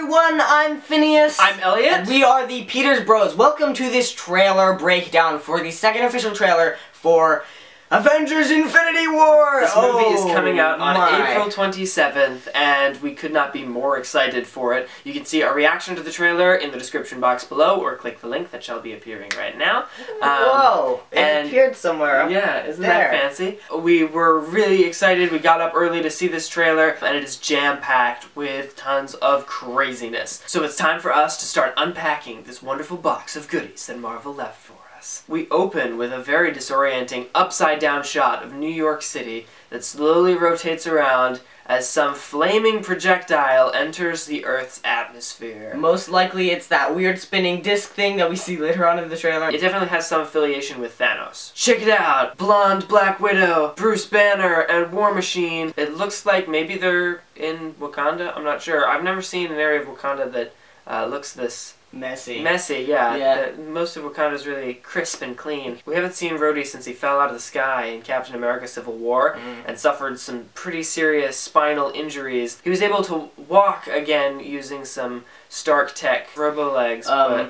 everyone, I'm Phineas. I'm Elliot. And we are the Peters Bros. Welcome to this trailer breakdown for the second official trailer for Avengers Infinity War! This movie is coming out on my. April 27th, and we could not be more excited for it. You can see our reaction to the trailer in the description box below, or click the link that shall be appearing right now. Whoa! It appeared somewhere. Yeah, isn't that fancy? We were really excited. We got up early to see this trailer, and it is jam-packed with tons of craziness. So it's time for us to start unpacking this wonderful box of goodies that Marvel left for us. We open with a very disorienting upside-down shot of New York City that slowly rotates around as some flaming projectile enters the Earth's atmosphere. Most likely it's that weird spinning disc thing that we see later on in the trailer. It definitely has some affiliation with Thanos. Check it out! Blonde Black Widow, Bruce Banner, and War Machine. It looks like maybe they're in Wakanda? I'm not sure. I've never seen an area of Wakanda that looks this messy, yeah. Most of Wakanda is really crisp and clean. We haven't seen Rhodey since he fell out of the sky in Captain America Civil War and suffered some pretty serious spinal injuries. He was able to walk again using some Stark Tech robo legs.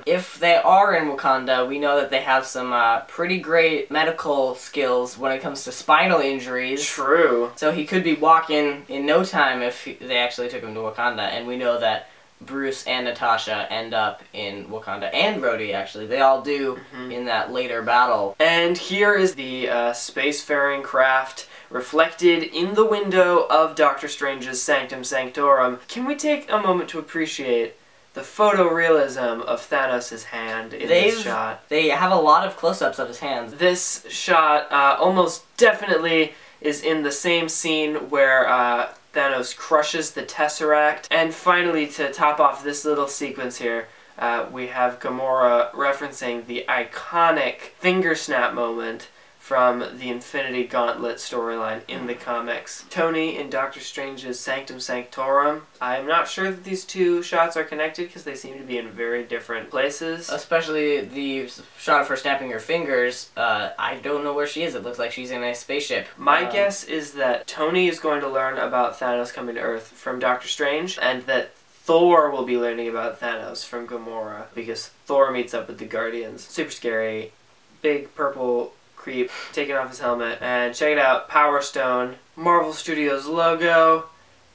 If they are in Wakanda, we know that they have some pretty great medical skills when it comes to spinal injuries. True. So he could be walking in no time if they actually took him to Wakanda, and we know that Bruce and Natasha end up in Wakanda, and Rhodey actually. They all do in that later battle. And here is the spacefaring craft reflected in the window of Doctor Strange's Sanctum Sanctorum. Can we take a moment to appreciate the photorealism of Thanos' hand in this shot? They have a lot of close-ups of his hands. This shot almost definitely is in the same scene where Thanos crushes the Tesseract. And finally, to top off this little sequence here, we have Gamora referencing the iconic finger snap moment from the Infinity Gauntlet storyline in the comics. Tony in Doctor Strange's Sanctum Sanctorum. I'm not sure that these two shots are connected because they seem to be in very different places. Especially the shot of her snapping her fingers. I don't know where she is. It looks like she's in a spaceship. My guess is that Tony is going to learn about Thanos coming to Earth from Doctor Strange, and that Thor will be learning about Thanos from Gamora, because Thor meets up with the Guardians. Super scary. Big purple creep taking off his helmet. And check it out, Power Stone, Marvel Studios logo.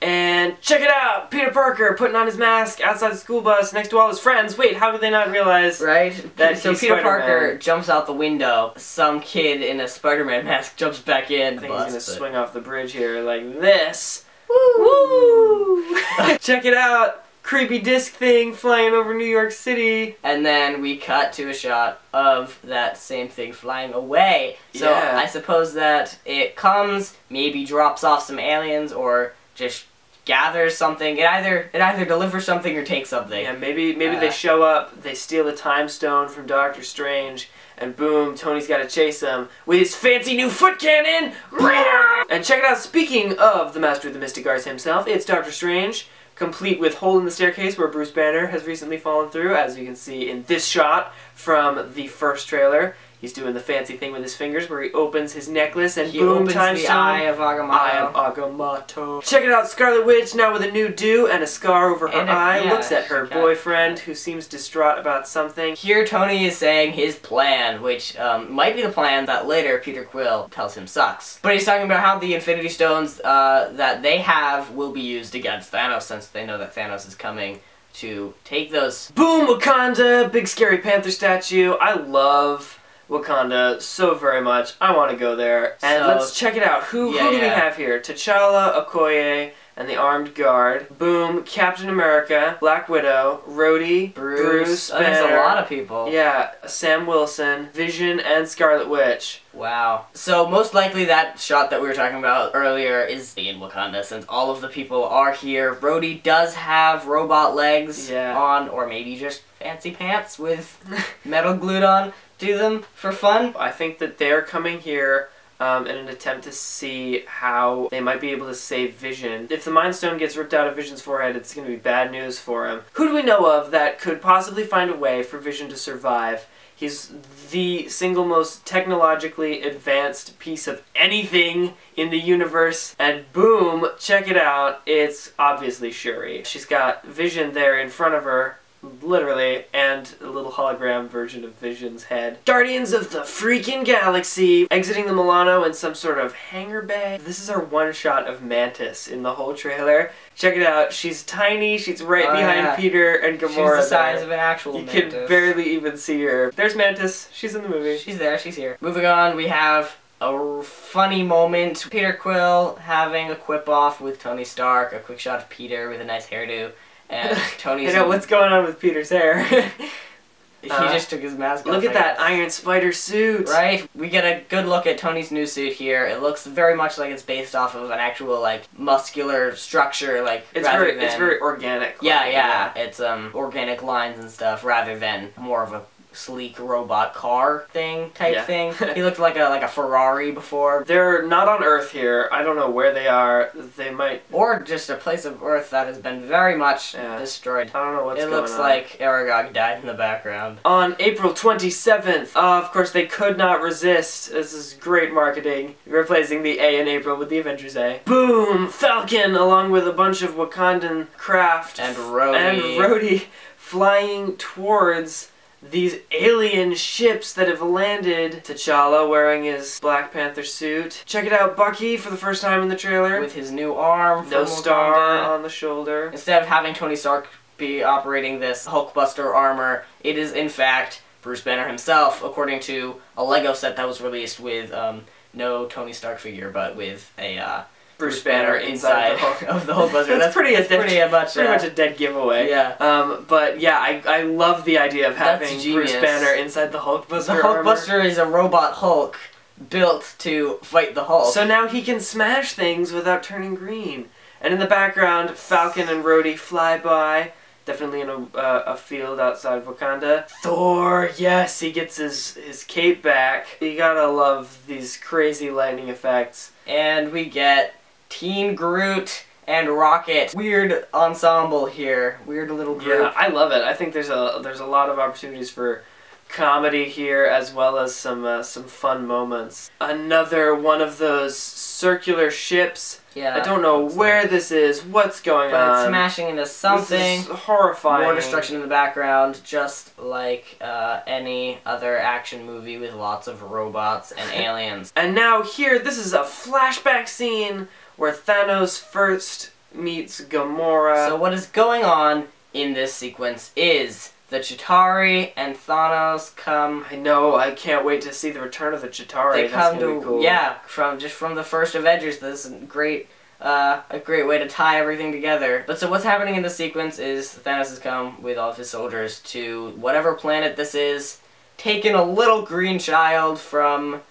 And check it out, Peter Parker putting on his mask outside the school bus next to all his friends. Wait, how did they not realize that so Peter Parker jumps out the window. Some kid in a Spider-Man mask jumps back in. I think he's gonna swing off the bridge here like this. Woo! Woo! Check it out. Creepy disc thing flying over New York City. And then we cut to a shot of that same thing flying away. So yeah. I suppose that it comes, maybe drops off some aliens, or just gathers something. It either delivers something or takes something. Yeah, maybe they show up, they steal a time stone from Doctor Strange, and boom, Tony's gotta chase them with his fancy new foot cannon! And check it out, speaking of the Master of the Mystic Arts himself, it's Doctor Strange, complete with hole in the staircase where Bruce Banner has recently fallen through, as you can see in this shot from the first trailer. He's doing the fancy thing with his fingers where he opens his necklace and boom, time stone. Eye of Agamotto. Eye of Agamotto. Check it out, Scarlet Witch now with a new do and a scar over her eye. Looks at her boyfriend who seems distraught about something. Here Tony is saying his plan, which might be the plan that later Peter Quill tells him sucks. But he's talking about how the Infinity Stones that they have will be used against Thanos, since they know that Thanos is coming to take those. Boom, Wakanda! Big scary panther statue. I love Wakanda so very much. I want to go there. And let's check it out. Who do we have here? T'Challa, Okoye, and the Armed Guard. Boom, Captain America, Black Widow, Rhodey, Bruce Banner. There's a lot of people. Yeah, Sam Wilson, Vision, and Scarlet Witch. Wow. So most likely that shot that we were talking about earlier is in Wakanda, since all of the people are here. Rhodey does have robot legs on, or maybe just fancy pants with metal glued on to them for fun. I think that they're coming here in an attempt to see how they might be able to save Vision. If the Mind Stone gets ripped out of Vision's forehead, it's going to be bad news for him. Who do we know of that could possibly find a way for Vision to survive? He's the single most technologically advanced piece of anything in the universe. And boom, check it out, it's obviously Shuri. She's got Vision there in front of her, literally, and a little hologram version of Vision's head. Guardians of the freaking galaxy! Exiting the Milano in some sort of hangar bay. This is our one shot of Mantis in the whole trailer. Check it out, she's tiny, she's right behind Peter and Gamora. She's the size of an actual Mantis. You can barely even see her. There's Mantis, she's in the movie. She's there, she's here. Moving on, we have a funny moment. Peter Quill having a quip-off with Tony Stark, a quick shot of Peter with a nice hairdo. And Tony's... I know, what's going on with Peter's hair? He just took his mask off. Look at that Iron Spider suit! Right? We get a good look at Tony's new suit here. It looks very much like it's based off of an actual, like, muscular structure, like, it's very organic. Yeah. It's, organic lines and stuff, rather than more of a sleek robot car thing type thing. He looked like a Ferrari before. They're not on Earth here. I don't know where they are. They might... Or just a place of Earth that has been very much destroyed. I don't know what's going on. It looks like Aragog died in the background. On April 27th, of course they could not resist. This is great marketing. Replacing the A in April with the Avengers A. Boom! Falcon, along with a bunch of Wakandan craft. And Rhodey. Flying towards these alien ships that have landed. T'Challa wearing his Black Panther suit. Check it out, Bucky for the first time in the trailer. With his new arm. No star on the shoulder. Instead of having Tony Stark be operating this Hulkbuster armor, it is in fact Bruce Banner himself, according to a Lego set that was released with no Tony Stark figure, but with a Bruce Banner inside of the Hulkbuster. That's pretty much a dead giveaway. Yeah. But yeah, I love the idea of having Bruce Banner inside the Hulkbuster. The Hulkbuster is a robot Hulk built to fight the Hulk. So now he can smash things without turning green. And in the background, Falcon and Rhodey fly by. Definitely in a field outside of Wakanda. Thor, yes, he gets his cape back. You gotta love these crazy lightning effects. And we get Teen Groot and Rocket. Weird ensemble here. Weird little group. Yeah, I love it. I think there's a lot of opportunities for comedy here, as well as some fun moments. Another one of those circular ships. Yeah. I don't know where this is, what's going on. It's smashing into something. This is horrifying. More destruction in the background, just like any other action movie with lots of robots and aliens. And now here, this is a flashback scene where Thanos first meets Gamora. So what is going on in this sequence is the Chitauri and Thanos come... I know, I can't wait to see the return of the Chitauri. That's gonna be cool. Yeah, from the first Avengers. This is a great way to tie everything together. But so what's happening in this sequence is Thanos has come with all of his soldiers to whatever planet this is, taken a little green child from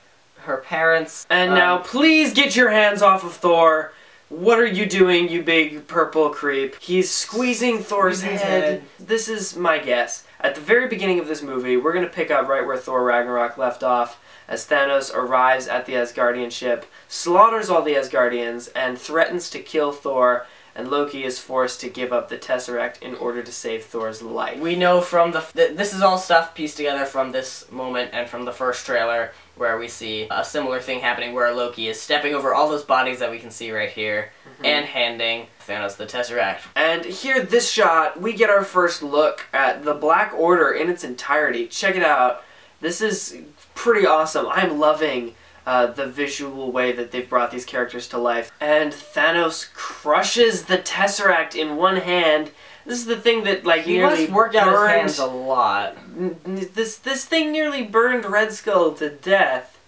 her parents. And now please get your hands off of Thor. What are you doing, you big purple creep? He's squeezing Thor's head. This is my guess. At the very beginning of this movie, we're going to pick up right where Thor Ragnarok left off, as Thanos arrives at the Asgardian ship, slaughters all the Asgardians, and threatens to kill Thor, and Loki is forced to give up the Tesseract in order to save Thor's life. We know from this is all stuff pieced together from this moment and from the first trailer, where we see a similar thing happening where Loki is stepping over all those bodies that we can see right here and handing Thanos the Tesseract. And here, this shot, we get our first look at the Black Order in its entirety. Check it out. This is pretty awesome. I'm loving the visual way that they've brought these characters to life. And Thanos crushes the Tesseract in one hand. This is the thing that, like, he nearly must work out his hands a lot. This thing nearly burned Red Skull to death,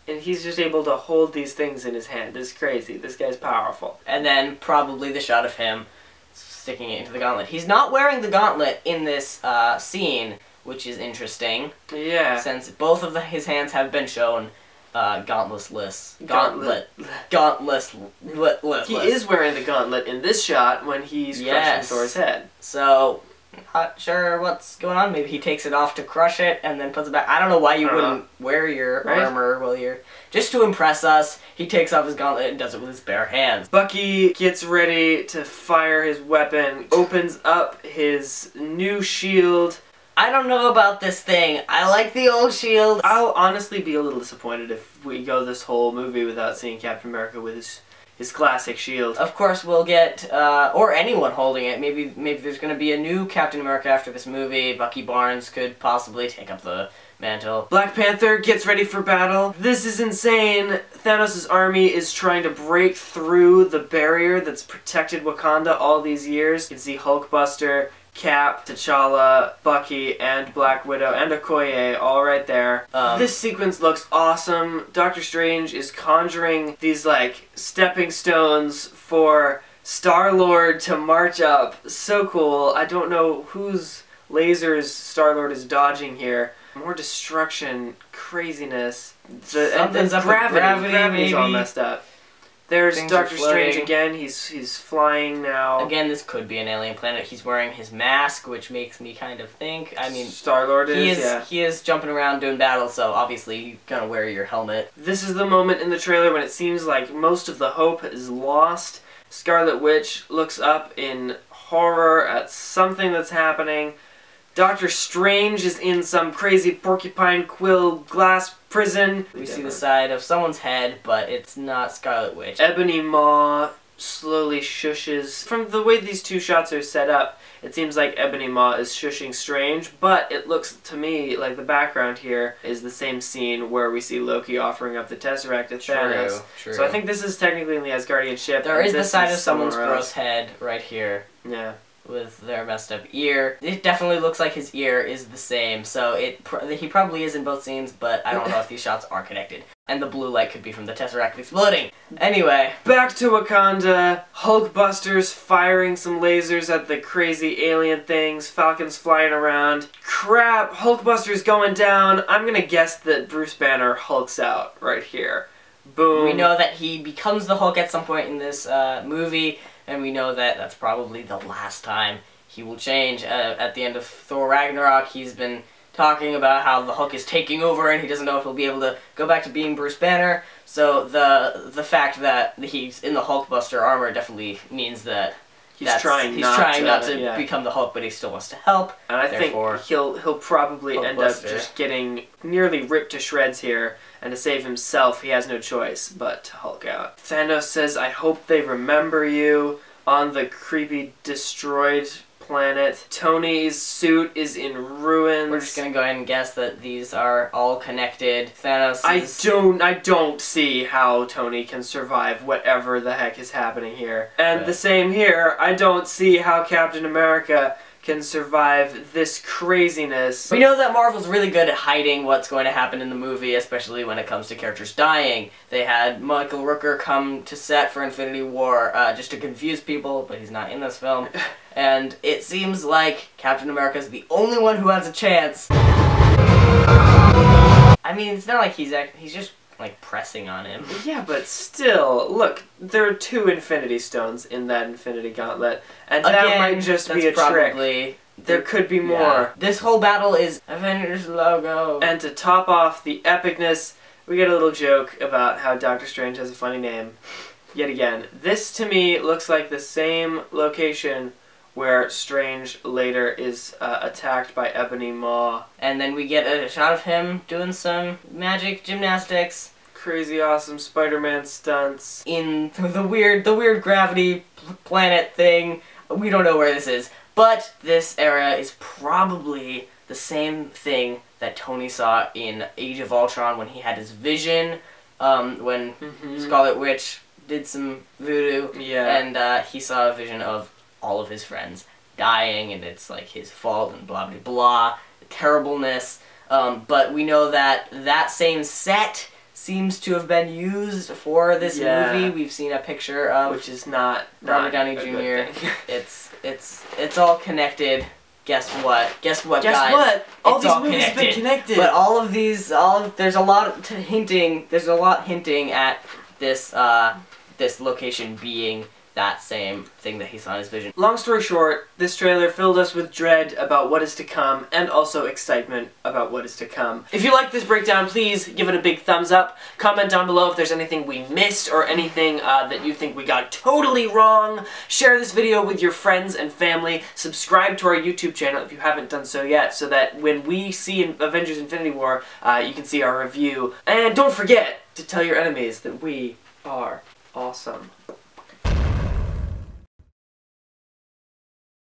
and he's just able to hold these things in his hand. It's crazy. This guy's powerful. And then probably the shot of him sticking it into the gauntlet. He's not wearing the gauntlet in this scene, which is interesting. Yeah. Since both of his hands have been shown gauntless. He is wearing the gauntlet in this shot when he's crushing Thor's head. So Not sure what's going on. Maybe he takes it off to crush it and then puts it back. I don't know why you wouldn't wear your armor while you're... Just to impress us, he takes off his gauntlet and does it with his bare hands. Bucky gets ready to fire his weapon, opens up his new shield. I don't know about this thing. I like the old shields. I'll honestly be a little disappointed if we go this whole movie without seeing Captain America with his classic shield. Of course, we'll get, or anyone holding it. Maybe there's going to be a new Captain America after this movie. Bucky Barnes could possibly take up the mantle. Black Panther gets ready for battle. This is insane. Thanos' army is trying to break through the barrier that's protected Wakanda all these years. You can see Hulkbuster, Cap, T'Challa, Bucky, and Black Widow, and Okoye all right there. This sequence looks awesome. Doctor Strange is conjuring these, like, stepping stones for Star-Lord to march up. So cool. I don't know whose lasers Star-Lord is dodging here. More destruction, craziness. Something's up with gravity, Gravity's all maybe. messed up. There's Things Doctor are Strange floating. again. He's flying now. Again, this could be an alien planet. He's wearing his mask, which makes me kind of think. I mean, Star-Lord he is jumping around doing battle, so obviously you're gonna wear your helmet. This is the moment in the trailer when it seems like most of the hope is lost. Scarlet Witch looks up in horror at something that's happening. Doctor Strange is in some crazy porcupine quill glass prison. We see the side of someone's head, but it's not Scarlet Witch. Ebony Maw slowly shushes. From the way these two shots are set up, it seems like Ebony Maw is shushing Strange, but it looks to me like the background here is the same scene where we see Loki offering up the Tesseract to Thanos. True. So I think this is technically in the Asgardian ship. There is the this side is of someone's somewhere gross else. head right here. Yeah. With their messed up ear. It definitely looks like his ear is the same, so he probably is in both scenes, but I don't know if these shots are connected. And the blue light could be from the Tesseract exploding. Anyway. Back to Wakanda. Hulkbuster's firing some lasers at the crazy alien things. Falcons flying around. Crap, Hulkbuster's going down. I'm gonna guess that Bruce Banner hulks out right here. Boom. We know that he becomes the Hulk at some point in this movie, and we know that that's probably the last time he will change. At the end of Thor Ragnarok, he's been talking about how the Hulk is taking over and he doesn't know if he'll be able to go back to being Bruce Banner. So the fact that he's in the Hulkbuster armor definitely means that he's trying not to become the Hulk, but he still wants to help. And I Therefore, think he'll probably end up Hulkbuster. just getting nearly ripped to shreds here, and to save himself, he has no choice but to Hulk out. Thanos says, "I hope they remember you," on the creepy destroyed planet. Tony's suit is in ruins. We're just gonna go ahead and guess that these are all connected. Thanos is... I don't see how Tony can survive whatever the heck is happening here. And the same here, I don't see how Captain America can survive this craziness. We know that Marvel's really good at hiding what's going to happen in the movie, especially when it comes to characters dying. They had Michael Rooker come to set for Infinity War just to confuse people, but he's not in this film. And it seems like Captain America is the only one who has a chance. I mean, it's not like he's just like pressing on him. Yeah, but still, look, there are 2 Infinity Stones in that Infinity Gauntlet, and that might just be a trick. There could be more. Yeah. This whole battle is Avengers logo. And to top off the epicness, we get a little joke about how Doctor Strange has a funny name. Yet again, this to me looks like the same location where Strange later is attacked by Ebony Maw. And then we get a shot of him doing some magic gymnastics. Crazy awesome Spider-Man stunts. In the weird gravity planet thing. We don't know where this is. But this era is probably the same thing that Tony saw in Age of Ultron when he had his vision, when Scarlet Witch did some voodoo, and he saw a vision of all of his friends dying, and it's like his fault, and blah blah blah, terribleness. But we know that that same set seems to have been used for this movie. We've seen a picture of, which is not Robert Downey Jr. It's all connected. Guess what? Guess what, guys? Guess what? All these all movies have been connected. But all of these, there's a lot hinting at this this location being that same thing that he saw in his vision. Long story short, this trailer filled us with dread about what is to come, and also excitement about what is to come. If you like this breakdown, please give it a big thumbs up. Comment down below if there's anything we missed or anything that you think we got totally wrong. Share this video with your friends and family. Subscribe to our YouTube channel if you haven't done so yet, so that when we see Avengers Infinity War, you can see our review. And don't forget to tell your enemies that we are awesome.